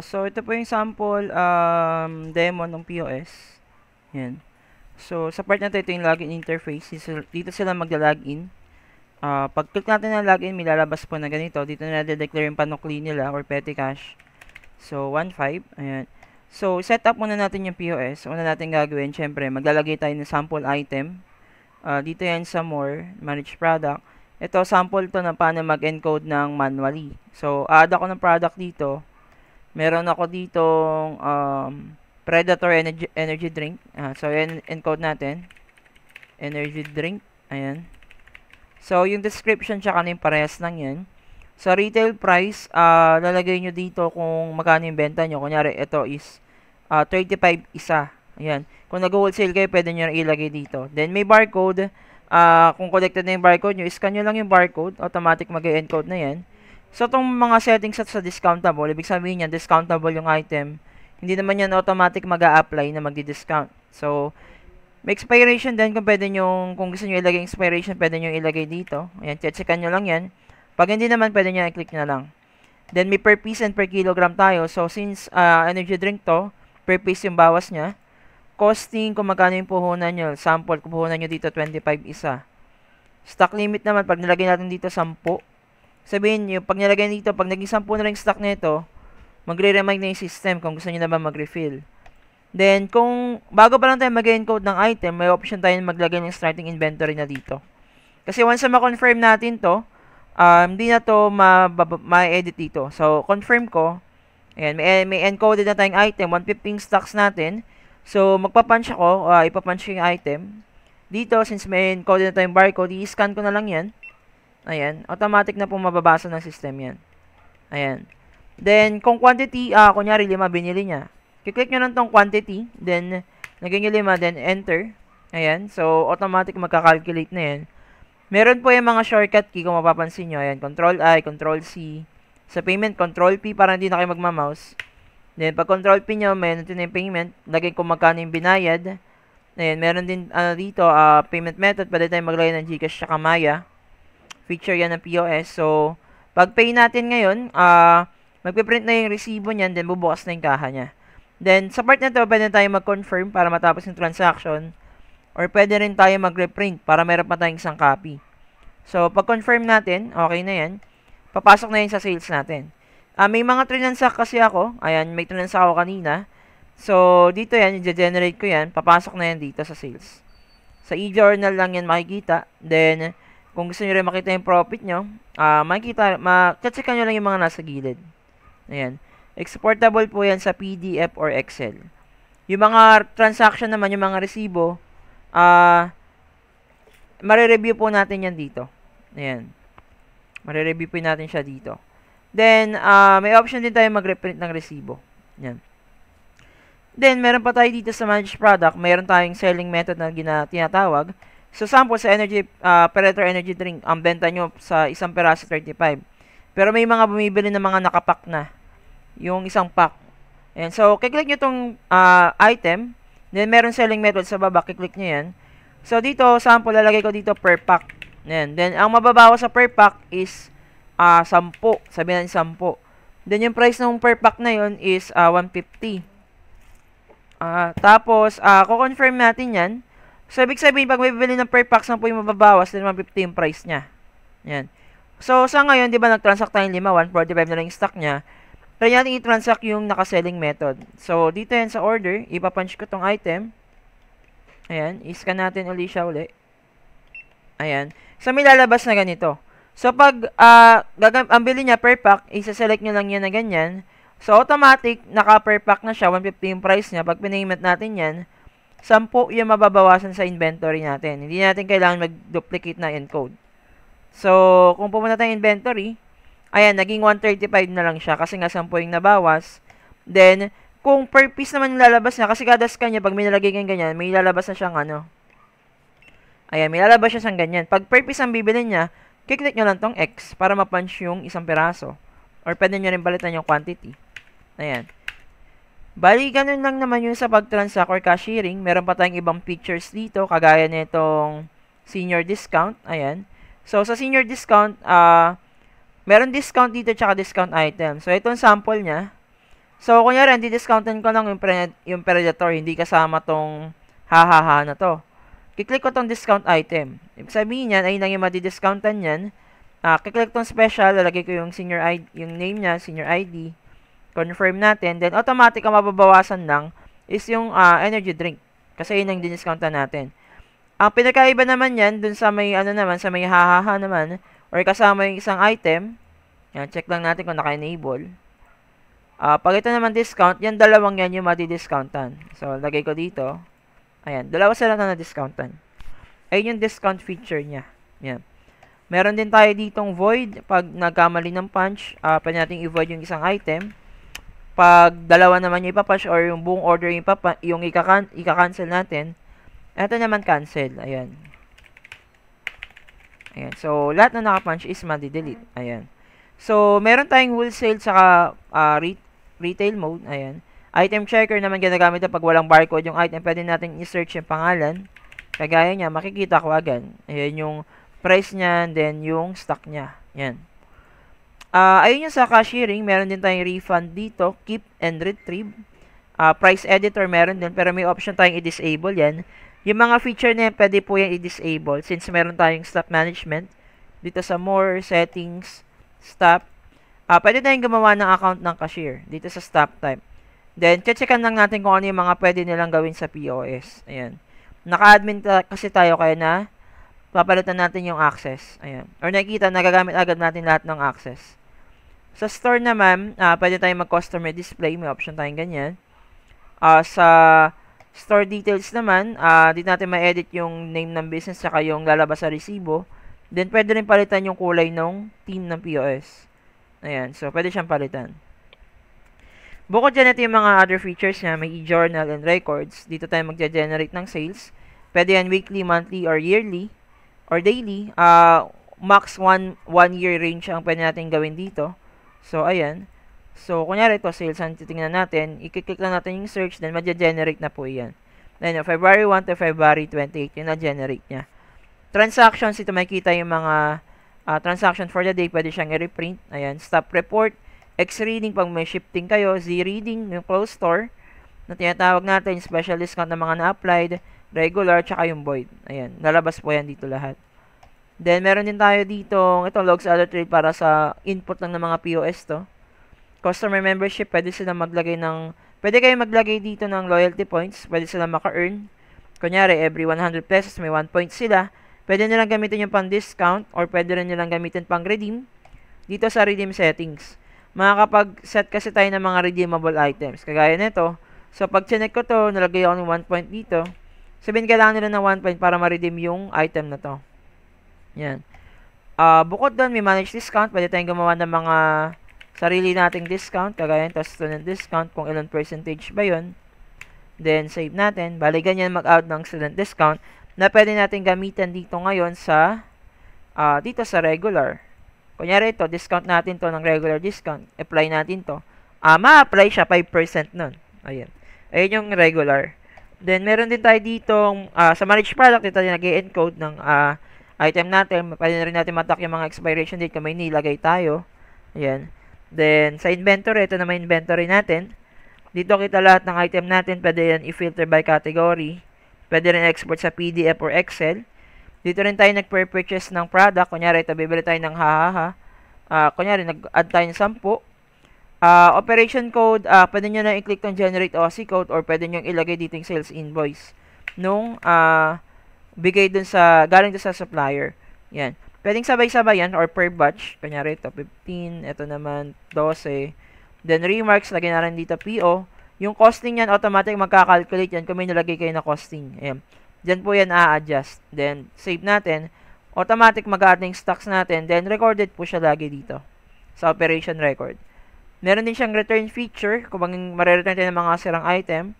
So ito po yung sample demo ng POS. Yan. So sa part na ito yung login interface. Dito sila magla-login. Pag-click natin ng login, may lalabas po na ganito. Dito na declare yung panukli nila or petty cache. So 1.5. Ayan. So set up muna natin yung POS. Una natin gagawin, syempre, maglalagay tayo ng sample item. Dito yan sa more, manage product. Ito, sample to na paano mag-encode ng manually. So, add ako ng product dito. Meron ako ditong Predator energy drink. So, encode natin. Energy drink. Ayan. So, yung description tsaka yung parehas lang yan. Sa retail price, lalagay nyo dito kung magkano yung benta nyo. Kunyari, ito is 35 isa. Ayan. Kung nag-wholesale kayo, pwede nyo ilagay dito. Then, may barcode. Kung collected na yung barcode nyo, scan nyo lang yung barcode. Automatic mag-encode na yan. So, itong mga settings sa discountable, ibig sabihin yan, discountable yung item. Hindi naman yan automatic mag-a-apply na magdi-discount. So, may expiration din kung pwede nyo, kung gusto nyo ilagay expiration, pwede nyo ilagay dito. Ayan, checkan nyo lang yan. Pag hindi naman, pwede nyo i-click na lang. Then, may per piece and per kilogram tayo. So, since energy drink to, per piece yung bawas niya. Costing, kung magkano yung puhunan nyo. Sample, kung puhunan nyo dito, 25 isa. Stock limit naman, pag nilagay natin dito, 10. Sabihin nyo, pag nilagay dito, pag naging 10 na rin stock nito, magre-remind na yung system kung gusto nyo na ba mag-refill. Then, kung bago pa lang tayo mag-encode ng item, may option tayo na maglagay ng starting inventory na dito. Kasi once na ma-confirm natin to, hindi na to ma-edit dito. So, confirm ko. Ayan, may encoded na tayong item, 115 stocks natin. So, magpapunch ako, ipapunch ko yung item. Dito, since may encoded na tayong barcode, i-scan ko na lang yan. Ayan, automatic na po mababasa ng system yan. Ayan. Then, kung quantity, kunyari 5 binili niya. Kiklik nyo lang tong quantity, then, naging 5, then enter. Ayan, so, automatic magka-calculate na yan. Meron po yung mga shortcut key kung mapapansin nyo. Ayan, Control-I, Control-C. Sa payment, Control-P para hindi na kayo magma-mouse. Then, pag Control-P nyo, meron din yung payment. Lagay kung magkano yung binayad. Ayan, meron din dito, payment method. Pwede tayong maglagay ng Gcash sa Maya. Feature yan ng POS. So, pag pay natin ngayon, magpiprint na yung resibo niyan, then bubukas na yung kaha niya. Then, sa part na to, pwede tayo mag-confirm para matapos yung transaction. Or pwede rin tayo mag-reprint para meron pa tayong isang copy. So, pag-confirm natin, okay na yan. Papasok na yan sa sales natin. May mga trinansack kasi ako. Ayan, may trinansack ako kanina. So, dito yan, i-generate ko yan. Papasok na yan dito sa sales. Sa e-journal lang yan makikita. Then, kung gusto nyo rin makita yung profit nyo, checkan nyo lang yung mga nasa gilid. Ayan. Exportable po yan sa PDF or Excel. Yung mga transaction naman, yung mga resibo, mare-review po natin yan dito. Ayan. Mare-review po natin siya dito. Then, may option din tayo mag-reprint ng resibo. Ayan. Then, meron pa tayo dito sa managed product. Meron tayong selling method na tinatawag. So, sample sa Predator energy drink, ang benta nyo sa isang peraso 35. Pero may mga bumibili ng mga nakapack na. Yung isang pack. Ayan. So, kiklik nyo itong item. Then, meron selling method sa baba. Kiklik nyo yan. So, dito, sample, lalagay ko dito per pack. Ayan. Then, ang mababawas sa per pack is 10. Sabihin natin 10. Then, yung price ng per pack na yun is 150. Tapos, ko-confirm natin yan. So, ibig sabihin, pag may bibili ng per pack, 10 yung mababawas, then 150 yung price niya. Yan. So, sa ngayon, di ba, nag-transact tayong 5, 145 na lang yung stock niya. Try natin i-transact yung naka-selling method. So, dito yan sa order, ipapunch ko tong item. Ayan, i-scan natin ulit siya ulit. Ayan. So, may lalabas na ganito. So, pag ang bili niya per pack, isa-select nyo lang yan na ganyan. So, automatic, naka-per pack na siya, 150 yung price niya. Pag pinayment natin yan, 10 yung mababawasan sa inventory natin. Hindi natin kailangan mag-duplicate na encode. So, kung pumunta tayong inventory, ayan, naging 135 na lang siya kasi nga 10 yung nabawas. Then, kung per piece naman yung lalabas na, kasi kada scan niya, pag may nalagay kang ganyan, may lalabas na siyang ano. Ayan, may lalabas siya siyang ganyan. Pag per piece ang bibili niya, kiklik nyo lang tong X para ma-punch yung isang peraso. Or pwede nyo rin balitan yung quantity. Ayan. Bali, ganun lang naman yung sa pag-transact or cashiering. Meron pa tayong ibang features dito, kagaya nitong senior discount. Ayan. So, sa senior discount, meron discount dito tsaka discount item. So, itong sample niya. So, kunyari, di-discountan ko lang yung Predator, hindi kasama tong hahaha na to. Kiklik ko tong discount item. Ibig sabihin yan, ayun lang yung madi-discountan yan. Kiklik tong special, lalagay ko yung senior ID, yung name niya, senior ID. Confirm natin. Then, automatic ang mababawasan lang is yung energy drink. Kasi yun ang di-discountan natin. Ang pinakaiba naman yan, dun sa may, sa may hahaha naman, or kasama yung isang item. Yan, check lang natin kung naka-enable. Pag ito naman discount, yan dalawang yan yung madi-discountan. So, lagay ko dito. Ayan, dalawa sila na na-discountan. Ayun yung discount feature niya. Yan. Meron din tayo ditong void. Pag nagkamali ng punch, pwede natin i-void yung isang item. Pag dalawa naman yung ipapunch or yung buong order yung ika-cancel natin, ito naman cancel. Ayan. Ayan. So, lahat na naka-punch is madi-delete. Ayan. So, meron tayong wholesale saka retail mode. Ayan. Item checker naman ginagamit na pag walang barcode yung item. Pwede natin i-search yung pangalan. Kagaya niya, makikita ko agad. Ayan yung price niya, then yung stock niya. Ayan. Ayun yung sa cashiering. Meron din tayong refund dito. Keep and retrieve. Price editor meron din. Pero may option tayong i-disable yan. Yung mga feature na yan, pwede po yan i-disable. Since meron tayong stock management. Dito sa more, settings, stock. Pwede tayong gumawa ng account ng cashier dito sa stop type. Then, checkan lang natin kung ano yung mga pwede nilang gawin sa POS. Ayan. Naka-admin kasi tayo kaya na papalitan natin yung access. Ayan. Or nakikita, nagagamit agad natin lahat ng access. Sa store naman, pwede tayong mag-customer display. May option tayong ganyan. Sa store details naman, dito natin ma-edit yung name ng business saka yung lalabas sa resibo. Then, pwede rin palitan yung kulay ng team ng POS. Ayan. So, pwede siyang palitan. Bukod dyan, ito yung mga other features niya. May e-journal and records. Dito tayo magja-generate ng sales. Pwede yan weekly, monthly, or yearly, or daily. Max 1 year range ang pwede natin gawin dito. So, ayan. So, kunyari ito, sales ang titingnan natin. I-click lang natin yung search, then magja-generate na po yan. Then, February 1 to February 28, yun na-generate niya. Transactions, ito makikita yung mga transaction for the day, pwede siyang i-reprint. Ayan, stop report, X-reading pag may shifting kayo, Z-reading, yung close store, na tinatawag natin, special discount na mga na-applied, regular, tsaka yung void. Ayan, lalabas po yan dito lahat. Then, meron din tayo dito, itong logs other trade para sa input lang ng mga POS to. Customer membership, pwede sila maglagay ng, pwede kayo maglagay dito ng loyalty points, pwede sila maka-earn. Kunyari, every 100 pesos may 1 point sila. Pwede nilang gamitin yung pang-discount or pwede rin nilang gamitin pang-redeem dito sa redeem settings. Makakapag-set kasi tayo ng mga redeemable items. Kagaya nito. So, pag chinek ko to, nalagay ako ng 1 point dito. Sabihin, kailangan nila ng 1 point para ma-redeem yung item na to. Yan. Bukod doon, may manage discount. Pwede tayong gumawa ng mga sarili nating discount. Kagaya nito, student discount. Kung ilan percentage ba yun. Then, save natin. Bali, ganyan mag-out ng student discount na pwede natin gamitin dito ngayon sa dito sa regular. Kunyari ito, discount natin to ng regular discount. Apply natin to. Ma-apply siya 5% nun. Ayan. Ayan yung regular. Then, meron din tayo dito sa managed product, dito nag-encode ng item natin. Pwede na rin natin matak yung mga expiration date kung may nilagay tayo. Ayan. Then, sa inventory, ito naman inventory natin. Dito kita lahat ng item natin. Pwede yan i-filter by category. Pwede rin export sa PDF or Excel. Dito rin tayo nag-purchase ng product. Kunyari, ito, bibili tayo ng hahaha. Kunyari, nag-add tayo ng 10. Operation code, pwede nyo na i-click ng generate OC code or pwede nyo ilagay dito yung sales invoice nung bigay dun sa, galing dun sa supplier. Yan. Pwedeng sabay-sabay yan or per batch. Kunyari, ito, 15. Ito naman, 12. Then, remarks, lagyan na rin dito PO. Yung costing yan, automatic magkakalculate yan kung may nilagay kayo na costing. Ayan. Diyan po yan a-adjust. Then, save natin. Automatic mag-add yung stocks natin. Then, recorded po siya lagi dito sa operation record. Meron din siyang return feature. Kung marireturn tayo ng mga sirang item,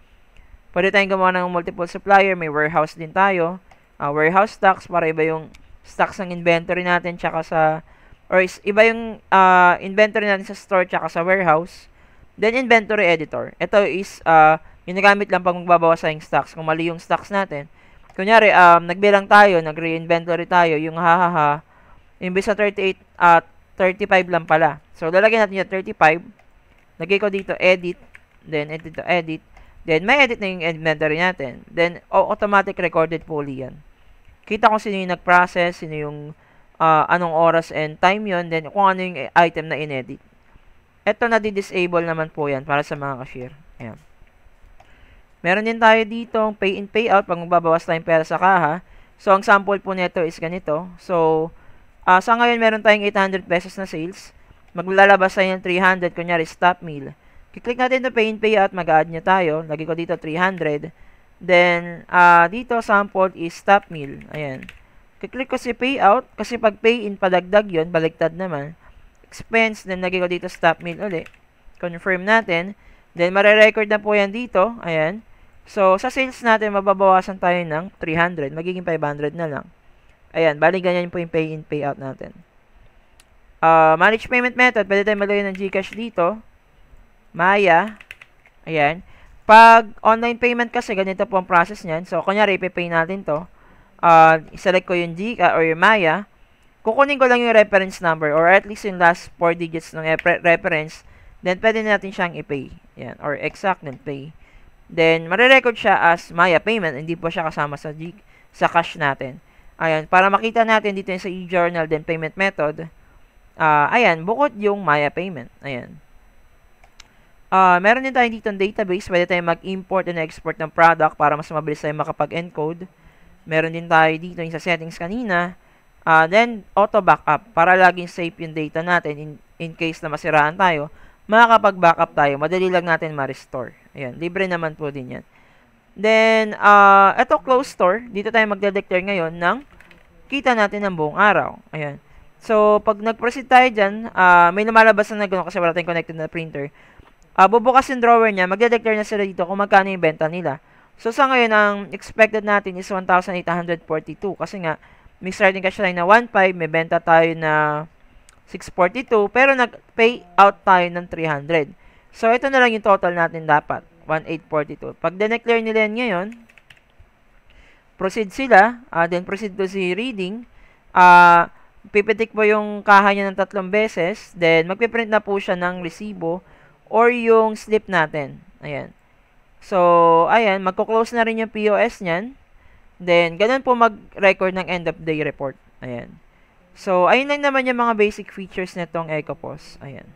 pwede tayong gumawa ng multiple supplier. May warehouse din tayo. Warehouse stocks para iba yung stocks ng inventory natin tsaka sa, or iba yung inventory natin sa store tsaka sa warehouse. Then, inventory editor. Ito is, ginagamit lang pag magbabawas sa yung stocks. Kung mali yung stocks natin. Kunyari, nagbilang tayo, nag-re-inventory tayo, yung hahaha, imbis sa 38, 35 lang pala. So, lalagyan natin yung 35. Lagay ko dito edit, then dito edit, then may edit na yung inventory natin. Then automatic recorded po yan. Kita ko sino yung nag-process, sino yung anong oras and time yon, then kung ano yung item na inedit. Ito na di-disable naman po yan para sa mga cashier. Ayan. Meron din tayo dito pay in pay out pag magbabawas tayong pera sa kaha. So ang sample po nito is ganito. So sa ngayon meron tayong 800 pesos na sales. Maglalabas tayo ng 300, kunyari stop meal. Kiklik natin ito pay in pay out, mag-add niya tayo. Lagay ko dito 300. Then dito sample is stop meal. Ayan. Kiklik ko si pay out kasi pag pay in padagdag yon, baliktad naman. Expense, then lagay ko dito stop meal ulit. Confirm natin. Then mare-record na po yan dito. Ayan. So, sa sales natin, mababawasan tayo ng 300. Magiging 500 na lang. Ayan, bali ganyan po yung pay in, pay out natin. Manage payment method, pwede tayo maglagay ng GCash dito. Maya. Ayan. Pag online payment kasi, ganito po ang process niyan. So, kunyari, ipipay natin to. Select ko yung GCash or yung Maya. Kukunin ko lang yung reference number or at least yung last 4 digits ng reference. Then, pwede natin siyang i-pay. Ayan, or exact ng pay. Then, marirecord siya as Maya payment. Hindi po siya kasama sa cash natin. Ayan, para makita natin dito sa e-journal, then payment method. Ayan, bukod yung Maya payment. Ayan. Meron din tayo dito ng database. Pwede tayo mag-import and export ng product para mas mabilis tayo makapag-encode. Meron din tayo dito yung sa settings kanina. Then, auto backup. Para laging safe yung data natin in case na masiraan tayo. Makakapag-backup tayo. Madali lang natin ma-restore. Ayan, libre naman po din yan. Then, ito close store. Dito tayo magde-declare ngayon ng kita natin ng buong araw. Ayan. So, pag nag-proceed tayo dyan, may lumalabas na gano'n kasi wala tayong connected na printer. Bubukas yung drawer niya, magde-declare na sila dito kung magkano yung benta nila. So, sa ngayon, ang expected natin is 1,842 kasi nga, may starting cash line na 1.5, may benta tayo na 642, pero nag-pay out tayo ng 300. So, ito na lang yung total natin dapat, 1,842. Pag de-declare nila yan ngayon, proceed sila, then proceed to si reading, pipitik po yung kaha niya ng 3 beses, then magpiprint na po siya ng resibo or yung slip natin. Ayan. So, ayan, magko-close na rin yung POS niyan. Then, ganun po mag-record ng end of day report. Ayan. So, ayun lang naman yung mga basic features nitong EcoPOS. Ayan.